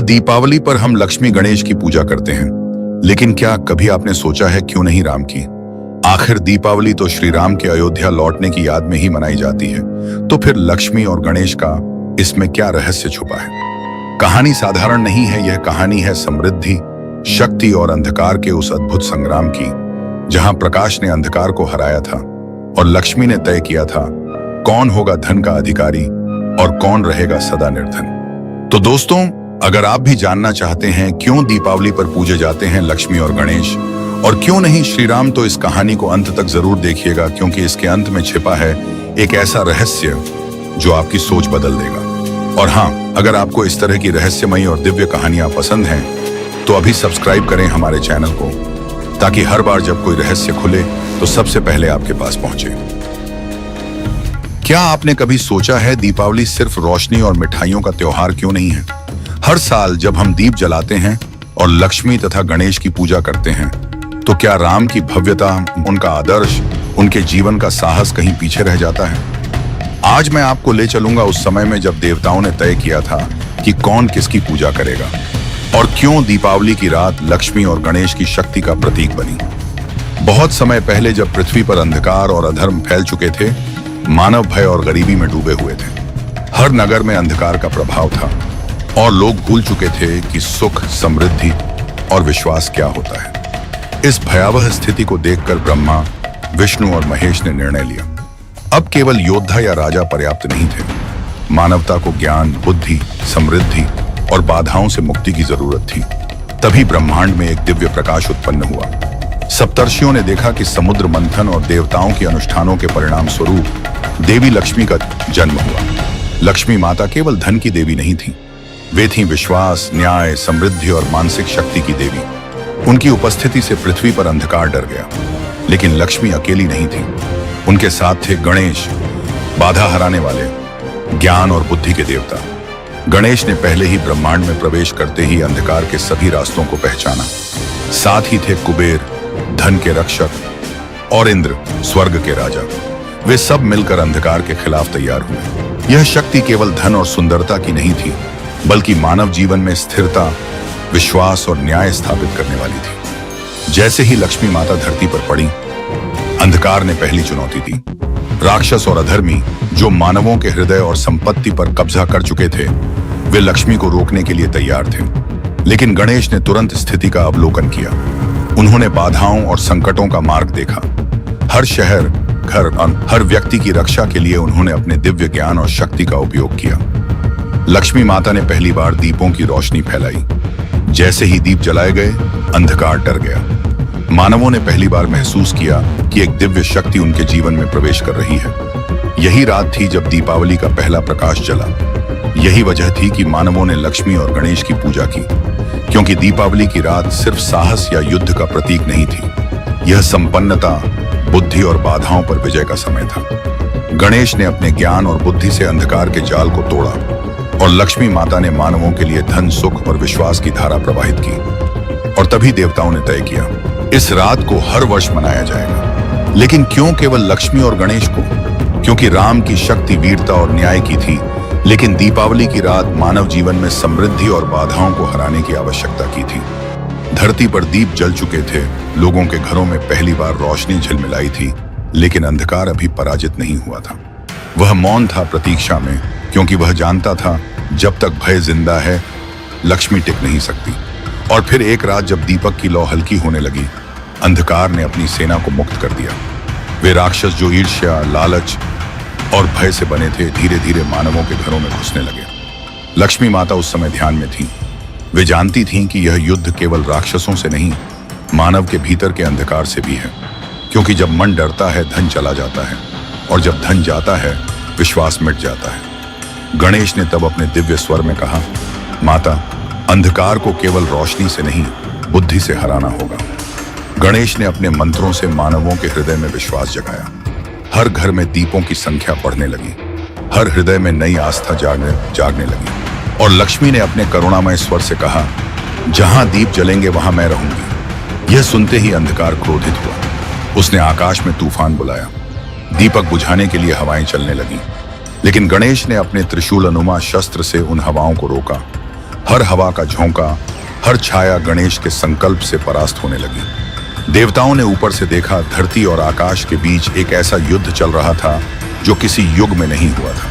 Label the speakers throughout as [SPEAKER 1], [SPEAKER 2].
[SPEAKER 1] हर दीपावली पर हम लक्ष्मी गणेश की पूजा करते हैं, लेकिन क्या कभी आपने सोचा है क्यों नहीं राम की? आखिर दीपावली तो श्री राम के अयोध्या लौटने की याद में ही मनाई जाती है, तो फिर लक्ष्मी और गणेश का इसमें क्या रहस्य छुपा है? कहानी साधारण नहीं है, यह कहानी है समृद्धि, शक्ति और अंधकार के उस अद्भुत संग्राम की, जहां प्रकाश ने अंधकार को हराया था और लक्ष्मी ने तय किया था कौन होगा धन का अधिकारी और कौन रहेगा सदा निर्धन। तो दोस्तों, अगर आप भी जानना चाहते हैं क्यों दीपावली पर पूजे जाते हैं लक्ष्मी और गणेश और क्यों नहीं श्री राम, तो इस कहानी को अंत तक जरूर देखिएगा, क्योंकि इसके अंत में छिपा है एक ऐसा रहस्य जो आपकी सोच बदल देगा। और हाँ, अगर आपको इस तरह की रहस्यमयी और दिव्य कहानियां पसंद हैं तो अभी सब्सक्राइब करें हमारे चैनल को, ताकि हर बार जब कोई रहस्य खुले तो सबसे पहले आपके पास पहुंचे। क्या आपने कभी सोचा है दीपावली सिर्फ रोशनी और मिठाइयों का त्योहार क्यों नहीं है? हर साल जब हम दीप जलाते हैं और लक्ष्मी तथा गणेश की पूजा करते हैं, तो क्या राम की भव्यता, उनका आदर्श, उनके जीवन का साहस कहीं पीछे रह जाता है? आज मैं आपको ले चलूंगा उस समय में जब देवताओं ने तय किया था कि कौन किसकी पूजा करेगा और क्यों दीपावली की रात लक्ष्मी और गणेश की शक्ति का प्रतीक बनी। बहुत समय पहले जब पृथ्वी पर अंधकार और अधर्म फैल चुके थे, मानव भय और गरीबी में डूबे हुए थे, हर नगर में अंधकार का प्रभाव था और लोग भूल चुके थे कि सुख, समृद्धि और विश्वास क्या होता है। इस भयावह स्थिति को देखकर ब्रह्मा, विष्णु और महेश ने निर्णय लिया, अब केवल योद्धा या राजा पर्याप्त नहीं थे, मानवता को ज्ञान, बुद्धि, समृद्धि और बाधाओं से मुक्ति की जरूरत थी। तभी ब्रह्मांड में एक दिव्य प्रकाश उत्पन्न हुआ। सप्तर्षियों ने देखा कि समुद्र मंथन और देवताओं के अनुष्ठानों के परिणाम स्वरूप देवी लक्ष्मी का जन्म हुआ। लक्ष्मी माता केवल धन की देवी नहीं थी, वे थीं विश्वास, न्याय, समृद्धि और मानसिक शक्ति की देवी। उनकी उपस्थिति से पृथ्वी पर अंधकार डर गया। लेकिन लक्ष्मी अकेली नहीं थी, उनके साथ थे गणेश, बाधा हराने वाले, ज्ञान और बुद्धि के देवता। गणेश ने पहले ही ब्रह्मांड में प्रवेश करते ही अंधकार के सभी रास्तों को पहचाना। साथ ही थे कुबेर, धन के रक्षक, और इंद्र, स्वर्ग के राजा। वे सब मिलकर अंधकार के खिलाफ तैयार हुए। यह शक्ति केवल धन और सुंदरता की नहीं थी, बल्कि मानव जीवन में स्थिरता, विश्वास और न्याय स्थापित करने वाली थी। जैसे ही लक्ष्मी माता धरती पर पड़ी, अंधकार ने पहली चुनौती दी। राक्षस और अधर्मी, जो मानवों के हृदय और संपत्ति पर कब्जा कर चुके थे, वे लक्ष्मी को रोकने के लिए तैयार थे। लेकिन गणेश ने तुरंत स्थिति का अवलोकन किया। उन्होंने बाधाओं और संकटों का मार्ग देखा। हर शहर, घर और हर व्यक्ति की रक्षा के लिए उन्होंने अपने दिव्य ज्ञान और शक्ति का उपयोग किया। लक्ष्मी माता ने पहली बार दीपों की रोशनी फैलाई। जैसे ही दीप जलाए गए, अंधकार डर गया। मानवों ने पहली बार महसूस किया कि एक दिव्य शक्ति उनके जीवन में प्रवेश कर रही है। यही रात थी जब दीपावली का पहला प्रकाश जला। यही वजह थी कि मानवों ने लक्ष्मी और गणेश की पूजा की, क्योंकि दीपावली की रात सिर्फ साहस या युद्ध का प्रतीक नहीं थी, यह संपन्नता, बुद्धि और बाधाओं पर विजय का समय था। गणेश ने अपने ज्ञान और बुद्धि से अंधकार के जाल को तोड़ा और लक्ष्मी माता ने मानवों के लिए धन, सुख और विश्वास की धारा प्रवाहित की। और तभी देवताओं ने तय किया, इस रात को हर वर्ष मनाया जाएगा। लेकिन क्यों केवल लक्ष्मी और गणेश को? क्योंकि राम की शक्ति वीरता और न्याय की थी, लेकिन दीपावली की रात मानव जीवन में समृद्धि और बाधाओं को हराने की आवश्यकता की थी। धरती पर दीप जल चुके थे, लोगों के घरों में पहली बार रोशनी झिलमिलाई थी, लेकिन अंधकार अभी पराजित नहीं हुआ था। वह मौन था प्रतीक्षा में, क्योंकि वह जानता था जब तक भय जिंदा है, लक्ष्मी टिक नहीं सकती। और फिर एक रात जब दीपक की लौ हल्की होने लगी, अंधकार ने अपनी सेना को मुक्त कर दिया। वे राक्षस जो ईर्ष्या, लालच और भय से बने थे, धीरे धीरे मानवों के घरों में घुसने लगे। लक्ष्मी माता उस समय ध्यान में थी। वे जानती थीं कि यह युद्ध केवल राक्षसों से नहीं, मानव के भीतर के अंधकार से भी है। क्योंकि जब मन डरता है, धन चला जाता है, और जब धन जाता है, विश्वास मिट जाता है। गणेश ने तब अपने दिव्य स्वर में कहा, माता, अंधकार को केवल रोशनी से नहीं, बुद्धि से हराना होगा। गणेश ने अपने मंत्रों से मानवों के हृदय में विश्वास जगाया। हर घर में दीपों की संख्या बढ़ने लगी, हर हृदय में नई आस्था जागने लगी। और लक्ष्मी ने अपने करुणामय स्वर से कहा, जहां दीप जलेंगे वहां मैं रहूंगी। यह सुनते ही अंधकार क्रोधित हुआ। उसने आकाश में तूफान बुलाया। दीपक बुझाने के लिए हवाएं चलने लगीं। लेकिन गणेश ने अपने त्रिशूल अनुमा शस्त्र से उन हवाओं को रोका। हर हवा का झोंका, हर छाया गणेश के संकल्प से परास्त होने लगी। देवताओं ने ऊपर से देखा, धरती और आकाश के बीच एक ऐसा युद्ध चल रहा था जो किसी युग में नहीं हुआ था।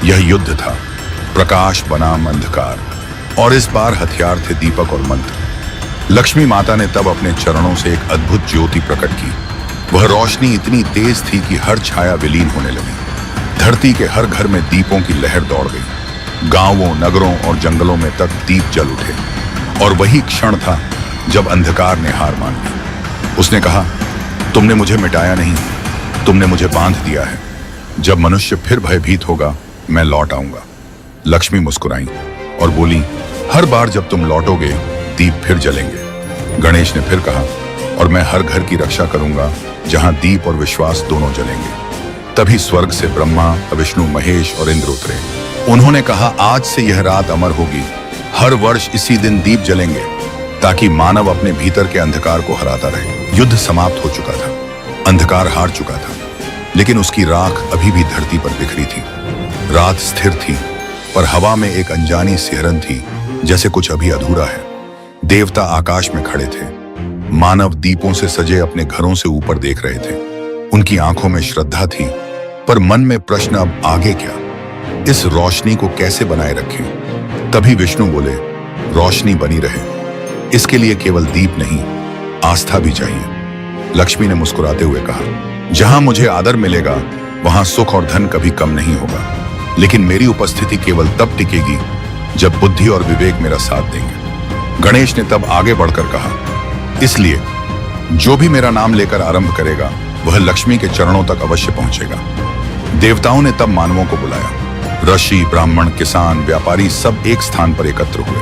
[SPEAKER 1] यह युद्ध था प्रकाश बनाम अंधकार, और इस बार हथियार थे दीपक और मंत्र। लक्ष्मी माता ने तब अपने चरणों से एक अद्भुत ज्योति प्रकट की। वह रोशनी इतनी तेज थी कि हर छाया विलीन होने लगी। धरती के हर घर में दीपों की लहर दौड़ गई। गांवों, नगरों और जंगलों में तक दीप जल उठे। और वही क्षण था जब अंधकार ने हार मान ली। उसने कहा, तुमने मुझे मिटाया नहीं, तुमने मुझे बांध दिया है। जब मनुष्य फिर भयभीत होगा, मैं लौट आऊंगा। लक्ष्मी मुस्कुराई और बोली, हर बार जब तुम लौटोगे, दीप फिर जलेंगे। गणेश ने फिर कहा, और मैं हर घर की रक्षा करूंगा जहां दीप और विश्वास दोनों जलेंगे। तभी स्वर्ग से ब्रह्मा, विष्णु, महेश और इंद्र उतरे। उन्होंने कहा, आज से यह रात अमर होगी। हर वर्ष इसी दिन दीप जलेंगे ताकि मानव अपने भीतर के अंधकार को हराता रहे। युद्ध समाप्त हो चुका था, अंधकार हार चुका था, लेकिन उसकी राख अभी भी धरती पर बिखरी थी। रात स्थिर थी, पर हवा में एक अनजानी सिहरन थी, जैसे कुछ अभी अधूरा है। देवता आकाश में खड़े थे। मानव दीपों से सजे अपने घरों से ऊपर देख रहे थे। उनकी आंखों में श्रद्धा थी, पर मन में प्रश्न, अब आगे क्या? इस रोशनी को कैसे बनाए रखें? तभी विष्णु बोले, रोशनी बनी रहे, इसके लिए केवल दीप नहीं, आस्था भी चाहिए। लक्ष्मी ने मुस्कुराते हुए कहा, जहां मुझे आदर मिलेगा वहां सुख और धन कभी कम नहीं होगा, लेकिन मेरी उपस्थिति केवल तब टिकेगी जब बुद्धि और विवेक मेरा साथ देंगे। गणेश ने तब आगे बढ़कर कहा, इसलिए जो भी मेरा नाम लेकर आरंभ करेगा वह लक्ष्मी के चरणों तक अवश्य पहुंचेगा। देवताओं ने तब मानवों को बुलाया। ऋषि, ब्राह्मण, किसान, व्यापारी सब एक स्थान पर एकत्र हुए।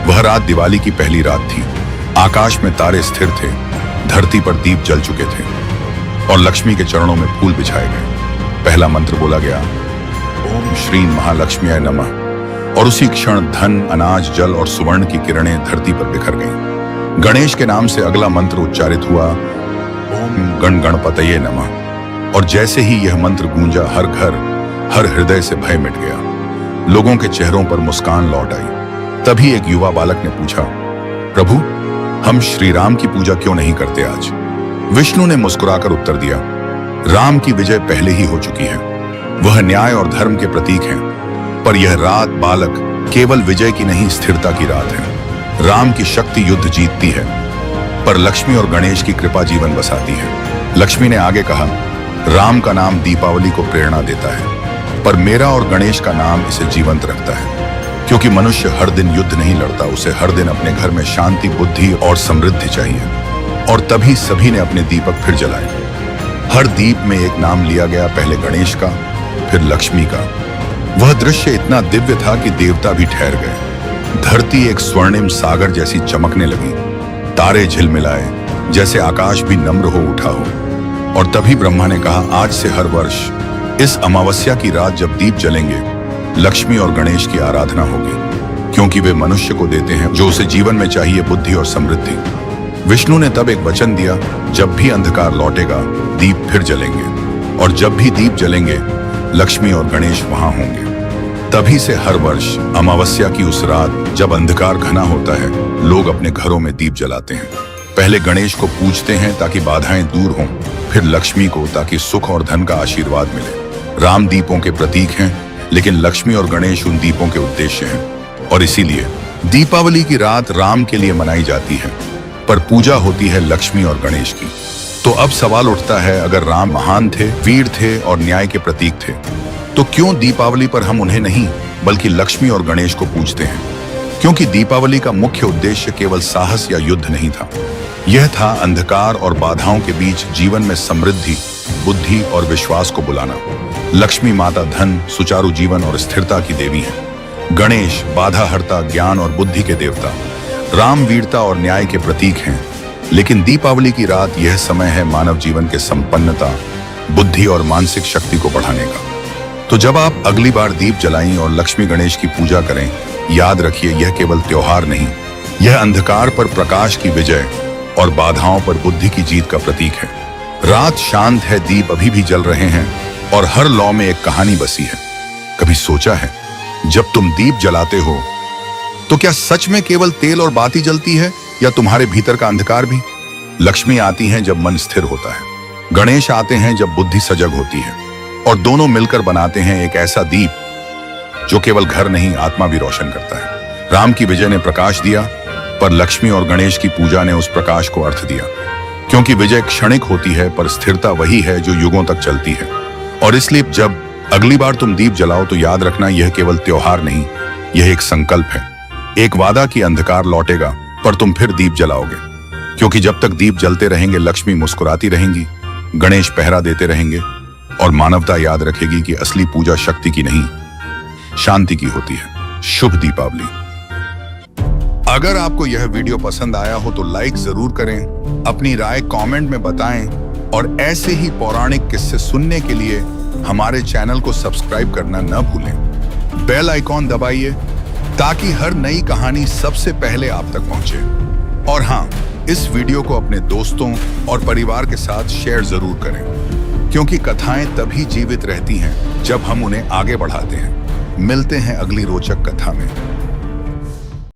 [SPEAKER 1] वह रात दिवाली की पहली रात थी। आकाश में तारे स्थिर थे, धरती पर दीप जल चुके थे और लक्ष्मी के चरणों में फूल बिछाए गए। पहला मंत्र बोला गया, ओम श्रीं महालक्ष्म्याय नमः, और उसी क्षण धन, अनाज, जल और सुवर्ण की किरणें धरती पर बिखर गईं। गणेश के नाम से अगला मंत्र उच्चारित हुआ, ओम गण गणपतये नमः, और जैसे ही यह मंत्र गूंजा, हर घर, हर हृदय से भय मिट गया। लोगों के चेहरों पर मुस्कान लौट आई। तभी एक युवा बालक ने पूछा, प्रभु, हम श्री राम की पूजा क्यों नहीं करते आज? विष्णु ने मुस्कुराकर उत्तर दिया, राम की विजय पहले ही हो चुकी है। वह न्याय और धर्म के प्रतीक हैं, पर यह रात, बालक, केवल विजय की नहीं, स्थिरता की रात है। राम की शक्ति युद्ध जीतती है, पर लक्ष्मी और गणेश की कृपा जीवन बसाती है। लक्ष्मी ने आगे कहा, राम का नाम दीपावली को प्रेरणा देता है, पर मेरा और गणेश का नाम इसे जीवंत रखता है। क्योंकि मनुष्य हर दिन युद्ध नहीं लड़ता, उसे हर दिन अपने घर में शांति, बुद्धि और समृद्धि चाहिए। और तभी सभी ने अपने दीपक फिर जलाए। हर दीप में एक नाम लिया गया, पहले गणेश का, फिर लक्ष्मी का। वह दृश्य इतना दिव्य था कि देवता भी ठहर गए। धरती एक स्वर्णिम सागर जैसी चमकने लगी। तारे झिलमिलाए, जैसे आकाश भी नम्र हो उठा हो। और तभी ब्रह्मा ने कहा, आज से हर वर्ष इस अमावस्या की रात जब दीप जलेंगे, लक्ष्मी और गणेश की आराधना होगी, क्योंकि वे मनुष्य को देते हैं जो उसे जीवन में चाहिए, बुद्धि और समृद्धि। विष्णु ने तब एक वचन दिया, जब भी अंधकार लौटेगा, दीप फिर जलेंगे, और जब भी दीप जलेंगे, लक्ष्मी और गणेश वहां होंगे। तभी से हर वर्ष अमावस्या की उस रात जब अंधकार घना होता है, लोग अपने घरों में दीप जलाते हैं। पहले गणेश को पूजते हैं ताकि बाधाएं दूर हों, फिर लक्ष्मी को ताकि सुख और धन का आशीर्वाद मिले। राम दीपों के प्रतीक हैं, लेकिन लक्ष्मी और गणेश उन दीपों के उद्देश्य हैं। और इसीलिए दीपावली की रात राम के लिए मनाई जाती है, पर पूजा होती है लक्ष्मी और गणेश की। तो अब सवाल उठता है, अगर राम महान थे, वीर थे और न्याय के प्रतीक थे, तो क्यों दीपावली पर हम उन्हें नहीं बल्कि लक्ष्मी और गणेश को पूजते हैं? क्योंकि दीपावली का मुख्य उद्देश्य केवल साहस या युद्ध नहीं था। यह था अंधकार और बाधाओं के बीच जीवन में समृद्धि, बुद्धि और विश्वास को बुलाना। लक्ष्मी माता धन, सुचारू जीवन और स्थिरता की देवी है। गणेश बाधाहर्ता, ज्ञान और बुद्धि के देवता। राम वीरता और न्याय के प्रतीक हैं। लेकिन दीपावली की रात यह समय है मानव जीवन के संपन्नता, बुद्धि और मानसिक शक्ति को बढ़ाने का। तो जब आप अगली बार दीप जलाएं और लक्ष्मी गणेश की पूजा करें, याद रखिए, यह केवल त्योहार नहीं, यह अंधकार पर प्रकाश की विजय और बाधाओं पर बुद्धि की जीत का प्रतीक है। रात शांत है, दीप अभी भी जल रहे हैं और हर लौ में एक कहानी बसी है। कभी सोचा है, जब तुम दीप जलाते हो तो क्या सच में केवल तेल और बाती जलती है या तुम्हारे भीतर का अंधकार भी? लक्ष्मी आती हैं जब मन स्थिर होता है, गणेश आते हैं जब बुद्धि सजग होती है, और दोनों मिलकर बनाते हैं एक ऐसा दीप जो केवल घर नहीं आत्मा भी रोशन करता है। राम की विजय ने प्रकाश दिया, पर लक्ष्मी और गणेश की पूजा ने उस प्रकाश को अर्थ दिया। क्योंकि विजय क्षणिक होती है, पर स्थिरता वही है जो युगों तक चलती है। और इसलिए जब अगली बार तुम दीप जलाओ तो याद रखना, यह केवल त्योहार नहीं, यह एक संकल्प है, एक वादा कि अंधकार लौटेगा पर तुम फिर दीप जलाओगे। क्योंकि जब तक दीप जलते रहेंगे लक्ष्मी मुस्कुराती रहेंगी, गणेश पहरा देते रहेंगे और मानवता याद रखेगी कि असली पूजा शक्ति की नहीं, शांति की होती है। शुभ दीपावली। अगर आपको यह वीडियो पसंद आया हो तो लाइक जरूर करें, अपनी राय कमेंट में बताएं और ऐसे ही पौराणिक किस्से सुनने के लिए हमारे चैनल को सब्सक्राइब करना न भूलें। बेल आइकॉन दबाइए ताकि हर नई कहानी सबसे पहले आप तक पहुंचे। और हाँ, इस वीडियो को अपने दोस्तों और परिवार के साथ शेयर जरूर करें, क्योंकि कथाएं तभी जीवित रहती हैं जब हम उन्हें आगे बढ़ाते हैं। मिलते हैं अगली रोचक कथा में।